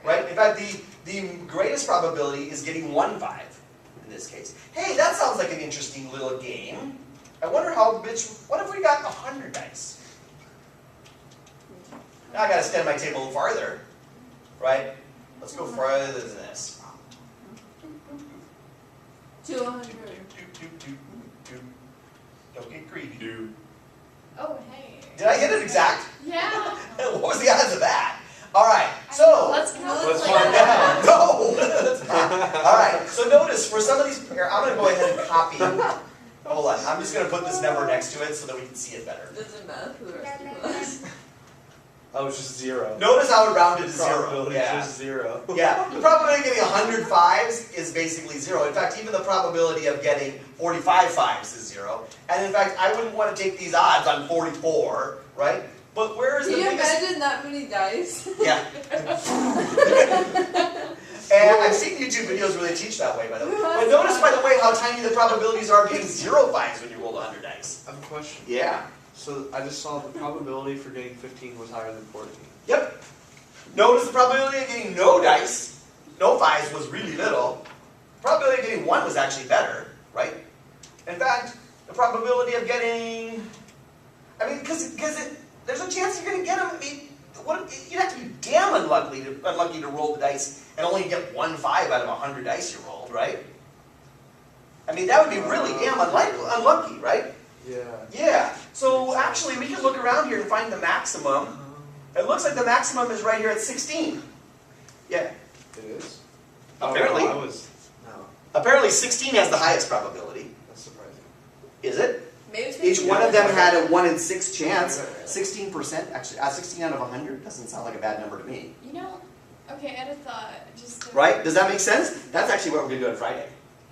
S1: Right? In fact, the greatest probability is getting 1 5 in this case. Hey, that sounds like an interesting little game. I wonder how much, what if we got 100 dice? Now I got to extend my table farther. Right? Let's go further than this.
S2: 200.
S1: Don't get greedy.
S3: Oh, hey.
S1: Did I hit it exact?
S3: Yeah.
S1: What was the odds of that? All right, so
S3: Let's
S4: find out.
S1: no, that's not. All right, so notice for some of these, here, I'm going to go ahead and copy. Hold on, I'm just going to put this number next to it so that we can see it better.
S2: Doesn't matter for the rest of us.
S4: Oh, it's just 0.
S1: Notice how it rounded to 0.
S4: Probability
S1: Yeah.
S4: just 0.
S1: Yeah, the probability of getting 100 5s is basically 0. In fact, even the probability of getting 45 5s is 0. And in fact, I wouldn't want to take these odds on 44, right? But where is
S2: Can
S1: the
S2: you
S1: biggest...
S2: imagine that many dice?
S1: Yeah. And I've seen YouTube videos where they teach that way, by the way. But notice, by the way, how tiny the probabilities are of getting 0 5s when you roll 100 dice.
S4: I have a question.
S1: Yeah.
S4: So I just saw the probability for getting 15 was higher than 14.
S1: Yep. Notice the probability of getting no dice, no 5s, was really little. The probability of getting 1 was actually better, right? In fact, the probability of getting... I mean, because there's a chance you're going to get them. I mean, you'd have to be damn unlucky to roll the dice and only get 1 5 out of 100 dice you rolled, right? I mean, that would be really damn unlucky, right?
S4: Yeah.
S1: Yeah. So actually, we can look around here and find the maximum. It looks like the maximum is right here at 16. Yeah.
S4: It is?
S1: Apparently.
S4: Oh, no.
S1: Apparently 16 has the highest probability.
S4: That's surprising.
S1: Is it?
S2: Maybe it's
S1: Each one of them had a 1 in 6 chance. 16%, actually, 16 out of 100 doesn't sound like a bad number to me.
S3: You know, okay, I'd have thought just to,
S1: Right? Does that make sense? That's actually what we're going to do on Friday.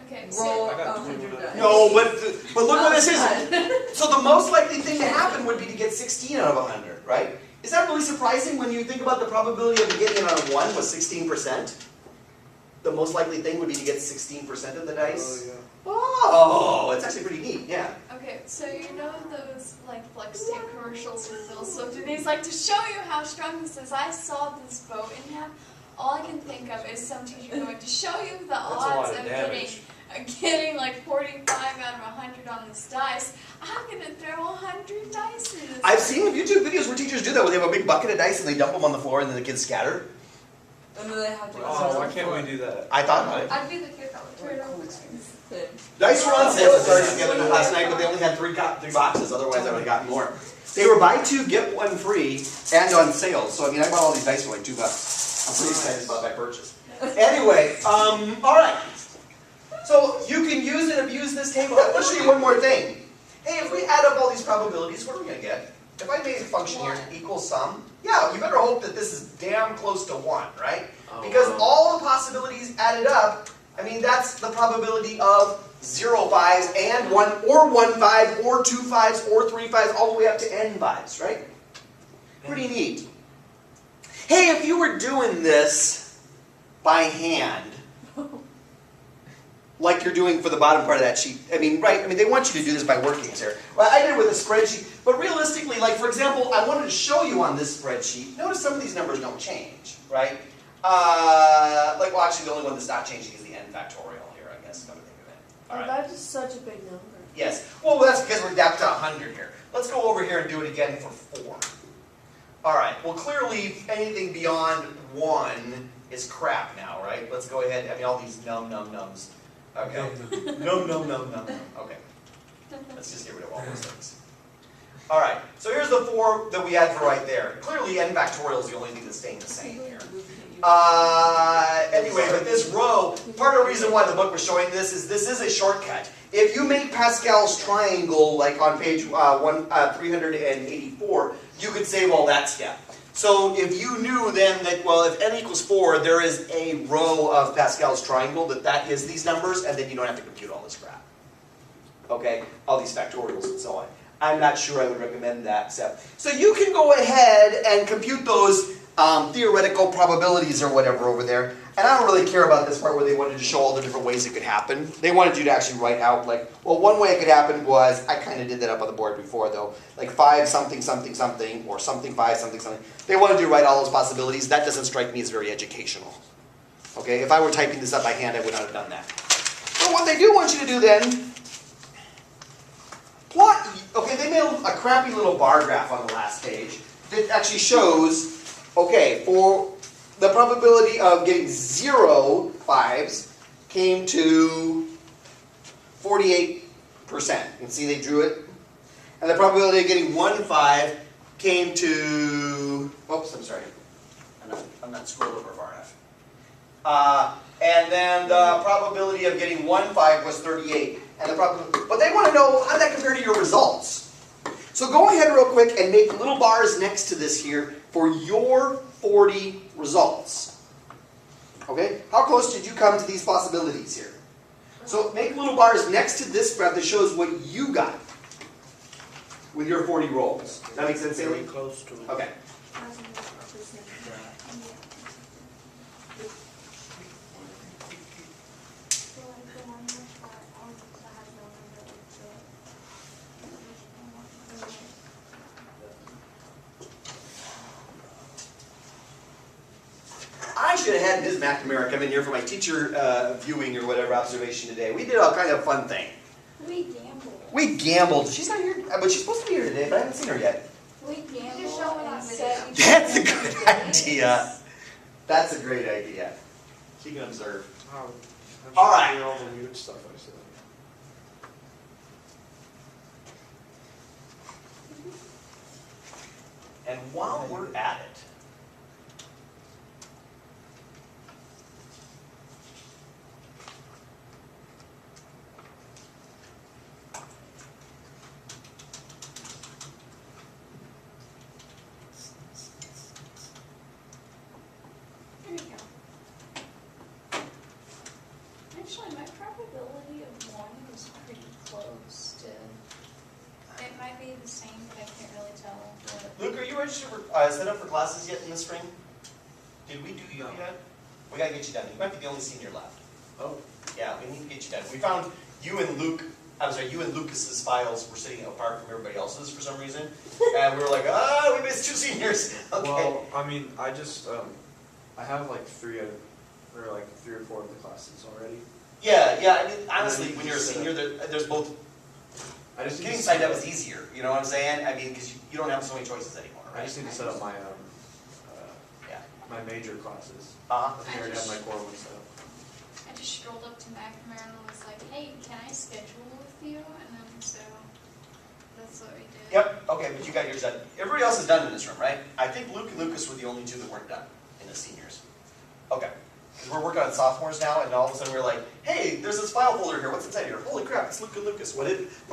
S3: Okay,
S2: roll
S5: I got
S2: 100 dice.
S1: No, but look what this is. So the most likely thing to happen would be to get 16 out of 100, right? Is that really surprising when you think about the probability of getting it on 1 was 16%? The most likely thing would be to get 16% of the dice?
S4: yeah.
S1: Oh, it's actually pretty neat, yeah.
S3: Okay, so you know those like flex tape commercials with Bill Swift, and he's like, to show you how strong this is, I saw this boat in half. All I can think of is some teacher going to show you the
S4: That's a
S3: odds
S4: lot of
S3: of
S4: damage.
S3: getting like 45 out of 100 on this dice. I'm gonna throw 100 dice in this.
S1: I've seen YouTube videos where teachers do that, where they have a big bucket of dice and they dump them on the floor and then the kids scatter.
S2: And then they have to go.
S4: Oh, why can't we do that?
S1: I thought about it.
S3: I'd be the kid that would turn it over.
S1: Dice were on sale at Target the other night last night, but they only had three boxes, otherwise I would have gotten more. They were buy two, get one free, and on sale. So, I mean, I bought all these dice for like $2. I'm pretty excited about my purchase. Anyway, alright. So, you can use and abuse this table. I want to show you one more thing. Hey, if we add up all these probabilities, what are we going to get? If I made a function here equals sum, yeah, you better hope that this is damn close to 1, right? Because all the possibilities added up, I mean, that's the probability of 0 5s and 1, or 1 5, or 2 5s, or 3 5s, all the way up to n 5s, right? Pretty neat. Hey, if you were doing this by hand, like you're doing for the bottom part of that sheet, I mean, right, I mean, they want you to do this by workings here. Well, I did it with a spreadsheet, but realistically, like, for example, I wanted to show you on this spreadsheet, notice some of these numbers don't change, right? Well, actually, the only one that's not changing is the n factorial here, I guess, come to think of it. All right.
S2: That is such a big number.
S1: Yes. Well, that's because we're down to 100 here. Let's go over here and do it again for 4. All right. Well, clearly, anything beyond 1 is crap now, right? Let's go ahead. I mean, all these nums. Okay. Num. Okay. Let's just get rid of all those things. All right. So here's the 4 that we had for right there. Clearly, n factorial is the only thing that's staying the same here. Anyway, but this row, part of the reason why the book was showing this is a shortcut. If you make Pascal's triangle, like on page 384, you could save all that step. So if you knew then that, well, if n equals 4, there is a row of Pascal's triangle that is these numbers, and then you don't have to compute all this crap. Okay? All these factorials and so on. I'm not sure I would recommend that step. So you can go ahead and compute those theoretical probabilities or whatever over there. And I don't really care about this part where they wanted to show all the different ways it could happen. They wanted you to actually write out, like, well, one way it could happen was, I kind of did that up on the board before though, like 5 something something something, or something 5 something something. They wanted you to write all those possibilities. That doesn't strike me as very educational. Okay, if I were typing this up by hand, I would not have done that. But what they do want you to do then, plot, okay, they made a crappy little bar graph on the last page that actually shows, okay, for the probability of getting 0 5s came to 48%. You can see they drew it. And the probability of getting 1 5 came to, oops, I'm sorry. I'm not scrolled over far enough. And then the probability of getting 1 5 was 38. And the but they want to know, how did that compare to your results? So go ahead real quick and make little bars next to this here for your 40 results. Okay? How close did you come to these possibilities here? So make little bars next to this graph that shows what you got with your 40 rolls. Does that make sense, Haley?
S4: Very close to it.
S1: Okay. I should have had Ms. McNamara come in here for my teacher viewing or whatever observation today. We did all kind of fun thing.
S3: We gambled.
S1: We gambled. She's not here, but she's supposed to be here today, but I haven't seen her yet.
S3: We gambled and said
S1: That's a good idea. That's a great idea. She can observe.
S4: Oh, I'm
S1: All right.
S4: hear all the weird stuff I said.
S1: And while we're at it,
S3: my probability of 1 is pretty close to. It might be the same, but I can't really tell. But
S1: Luke, are you registered for, set up for classes yet in the spring? Did we do you yet? We gotta get you done. You might be the only senior left.
S4: Oh.
S1: Yeah, we need to get you done. We found you and Luke, you and Lucas's files were sitting apart from everybody else's for some reason. And we were like, we missed 2 seniors. Okay.
S4: Well, I mean, I just, I have like 3 or 4 of the classes already.
S1: Yeah, I mean, honestly, when you're a senior, there's both.
S4: I just need
S1: Getting
S4: to
S1: signed up is easier, you know what I'm saying? I mean, because you don't have so many choices anymore,
S4: I
S1: right?
S4: just need to set up my,
S1: Yeah.
S4: my major classes.
S1: Uh-huh.
S4: I think I already have my core ones set up.
S3: I just strolled up to McNamara and was like, hey, can I schedule with you? And then so that's what we did.
S1: Yep, okay, but you got yours done. Everybody else is done in this room, right? I think Luke and Lucas were the only 2 that weren't done in the seniors. Okay. Because we're working on sophomores now, and all of a sudden we're like, hey, there's this file folder here. What's inside here? Holy crap, it's Luke and Lucas. Why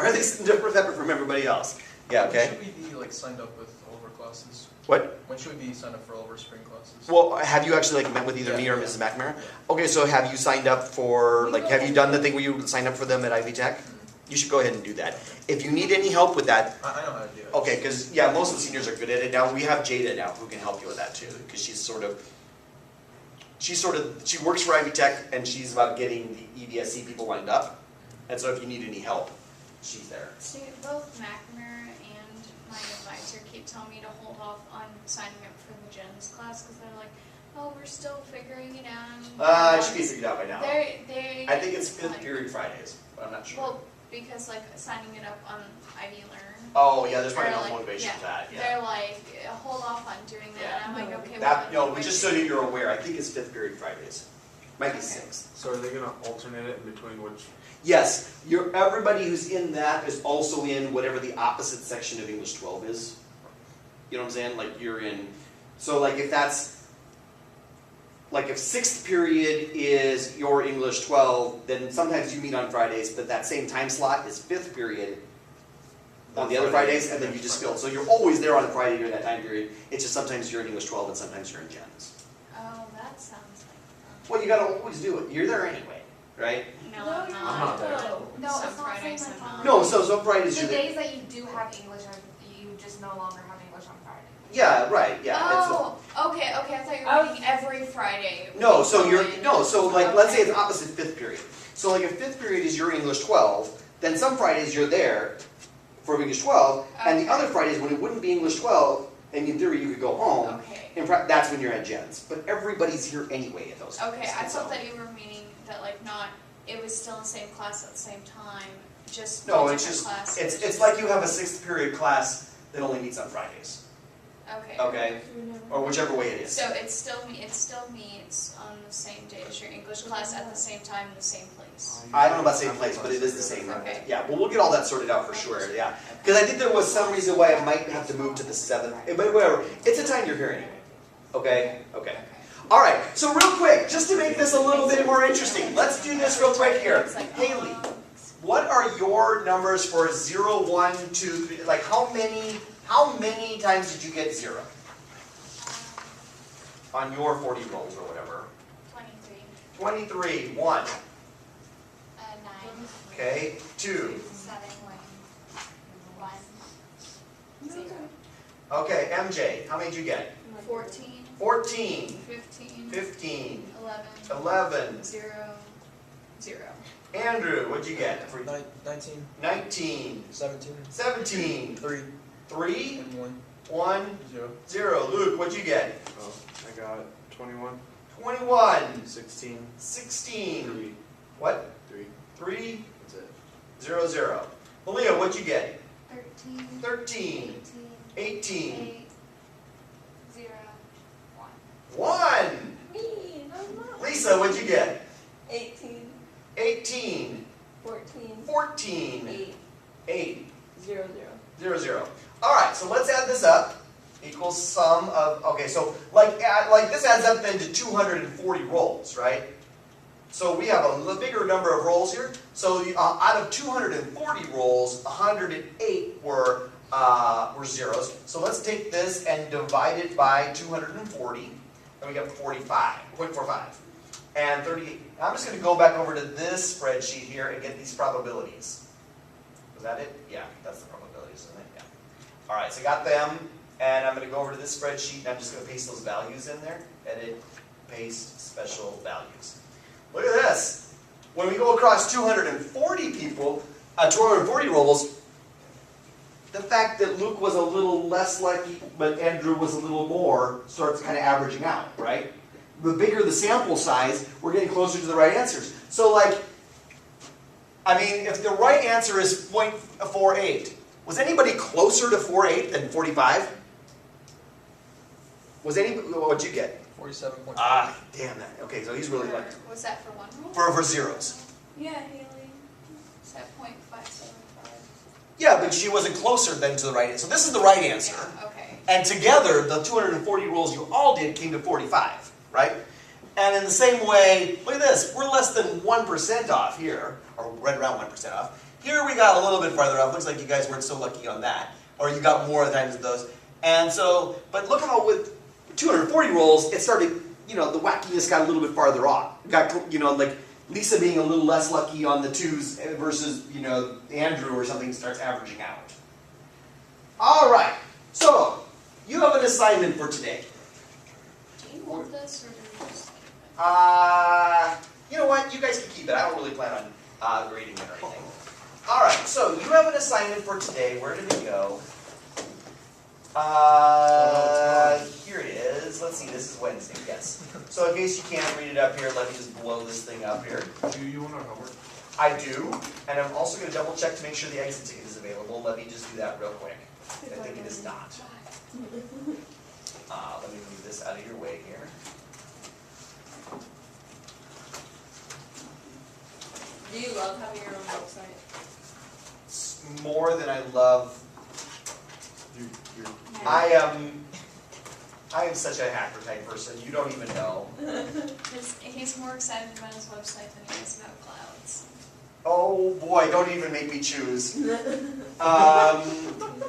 S1: are they separate from everybody else? Yeah, okay.
S5: When should we be like signed up with all of our classes?
S1: What?
S5: When should we be signed up for all of our spring classes?
S1: Well, have you actually like met with either me or Mrs. McNamara? Okay, so have you signed up for, like, have you done the thing where you sign up for them at Ivy Tech? You should go ahead and do that. If you need any help with that,
S5: I know how to do it.
S1: okay, because, yeah, most of the seniors are good at it. Now, we have Jada now who can help you with that too, because she works for Ivy Tech, and she's about getting the EBSC people lined up. And so if you need any help, she's there.
S3: See, both McNamara and my advisor keep telling me to hold off on signing up for the Jen's class because they're like, oh, we're still figuring it out.
S1: It should be figured out by now.
S3: They
S1: I think it's 5th
S3: like,
S1: period Fridays, but I'm not sure.
S3: Well, because like signing it up on Ivy Learn.
S1: Oh, yeah, there's probably
S3: they're
S1: no
S3: like-
S1: motivation for that, yeah.
S3: They're like, hold off on doing that.
S1: Yeah.
S3: And I'm like, okay,
S1: That,
S3: well,
S1: no, but just so that you're aware, I think it's 5th period Fridays. Might be
S3: Okay.
S1: 6th.
S4: So are they gonna alternate it in between which?
S1: Yes, everybody who's in that is also in whatever the opposite section of English 12 is. You know what I'm saying? Like you're in, so like if that's, like if 6th period is your English 12, then sometimes you meet on Fridays, but that same time slot is 5th period on the other Fridays, and then you just fill. So you're always there on a Friday during that time period. It's just sometimes you're in English 12 and sometimes you're in Gens.
S3: Oh, that sounds like
S1: Well, you gotta always do it. You're there anyway, right?
S3: no,
S6: No,
S3: I'm
S6: you're
S3: not.
S4: not there.
S6: No,
S3: Some
S6: it's not
S3: Fridays
S6: saying
S3: I'm
S6: like
S3: not.
S1: No, so Fridays
S6: The
S1: you're there.
S6: days that you do have English, you just no longer have English on Friday.
S1: Yeah, right, yeah.
S3: Oh, okay. I thought you were meaning every Friday.
S1: No, so like let's say
S3: Okay.
S1: it's opposite 5th period. So like if 5th period is your English 12, then some Fridays you're there for English 12, and the
S3: Okay.
S1: other Fridays when it wouldn't be English 12, and in theory you could go home,
S3: Okay.
S1: that's when you're at Gens. But everybody's here anyway at those times.
S3: Okay, I
S1: and so-
S3: thought that you were meaning that like not, it was still in the same class at the same time, just
S1: No,
S3: a
S1: it's
S3: different
S1: just,
S3: class.
S1: it's like you have a 6th period class that only meets on Fridays,
S3: Okay.
S1: okay? Or whichever way it is.
S3: So it still meets on the same day as your English class at the same time in the same place.
S1: I don't know about same place, but it is the same.
S3: Okay.
S1: Yeah, well, we'll get all that sorted out for sure, yeah. Because I think there was some reason why it might have to move to the 7th, but whatever. It's a time you're here anyway. Okay? Okay. All right, so real quick, just to make this a little bit more interesting, let's do this real quick here. Haley, what are your numbers for 0, 1, 2, 3? Like how many times did you get 0? On your 40 rolls or whatever.
S3: 23.
S1: 23, 1.
S3: 9.
S1: Okay, 2.
S3: 7. 1. 0.
S1: Okay, MJ, how many did you get?
S3: 14.
S1: 14,
S3: 15.
S1: 15,
S3: 11.
S1: 11.
S3: 0. 0.
S1: Andrew, what'd you get?
S5: 19,
S1: 19,
S5: 17,
S1: 17,
S5: 3,
S1: 3,
S5: and 1,
S1: 1,
S5: 0.
S1: 0. Luke, what'd you get?
S4: Oh, I got 21,
S1: 21,
S4: 16,
S1: 16,
S4: 3,
S1: what?
S4: 3.
S1: 3,
S4: That's it.
S1: 0, 0. Malia, what'd you get?
S3: 13.
S1: 13, 18,
S3: 8. 0. 1.
S1: 1.
S2: Me, no.
S1: Lisa, what'd you get?
S2: 18,
S1: 18,
S2: 14,
S1: 14,
S2: 8,
S1: 8,
S2: 0,
S1: 0, 0. All right, so let's add this up. Equals sum of, okay, so like this adds up then to 240 rolls, right? So we have a bigger number of rolls here. So out of 240 rolls, 108 were zeros. So let's take this and divide it by 240, and we get 45, 0.45. and 38. I'm just going to go back over to this spreadsheet here and get these probabilities. Was that it? Yeah, that's the probabilities, isn't it? Yeah. All right, so I got them, and I'm going to go over to this spreadsheet, and I'm just going to paste those values in there. Edit, paste, special values. Look at this. When we go across 240 people, 240 rolls, the fact that Luke was a little less lucky, but Andrew was a little more, starts kind of averaging out, right? The bigger the sample size, we're getting closer to the right answers. So like, I mean, if the right answer is 0.48, was anybody closer to 48 than 45? Was anybody, what'd you get?
S5: 47.5.
S1: Ah, damn that. Okay, so he's really lucky.
S3: Was that for one roll?
S1: For zeros.
S3: Yeah, Haley. Is that 0.575?
S1: Yeah, but she wasn't closer than to the right answer. So this is the right answer.
S3: Yeah, okay.
S1: And together, the 240 rolls you all did came to 45, right? And in the same way, look at this. We're less than 1% off here, or right around 1% off. Here we got a little bit farther off. Looks like you guys weren't so lucky on that. Or you got more times those. And so, but look how with 240 rolls, it started, you know, the wackiness got a little bit farther off. Got, you know, like Lisa being a little less lucky on the twos versus, you know, Andrew or something starts averaging out. All right. So, you have an assignment for today.
S3: Do you want this or do you just keep it?
S1: You know what? You guys can keep it. I don't really plan on grading it or anything. All right. So, you have an assignment for today. Where did it go? Here it is. Let's see, this is Wednesday, yes. So in case you can't read it up here, let me just blow this thing up here.
S4: Do you want our homework?
S1: I do, and I'm also going to double check to make sure the exit ticket is available. Let me just do that real quick. I think it is not. Let me move this out of your way here.
S2: Do you love having your own website?
S1: It's more than I love. I am such a hacker type person. You don't even know.
S3: He's more excited about his website than he is about clouds.
S1: Oh boy, don't even make me choose.
S3: Website or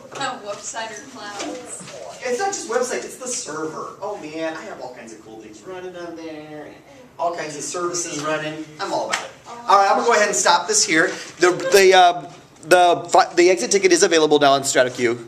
S3: clouds.
S1: It's not just website, it's the server. Oh man, I have all kinds of cool things running on there. All kinds of services running. I'm all about it. All right, I'm gonna go ahead and stop this here. The exit ticket is available now on StratoQ.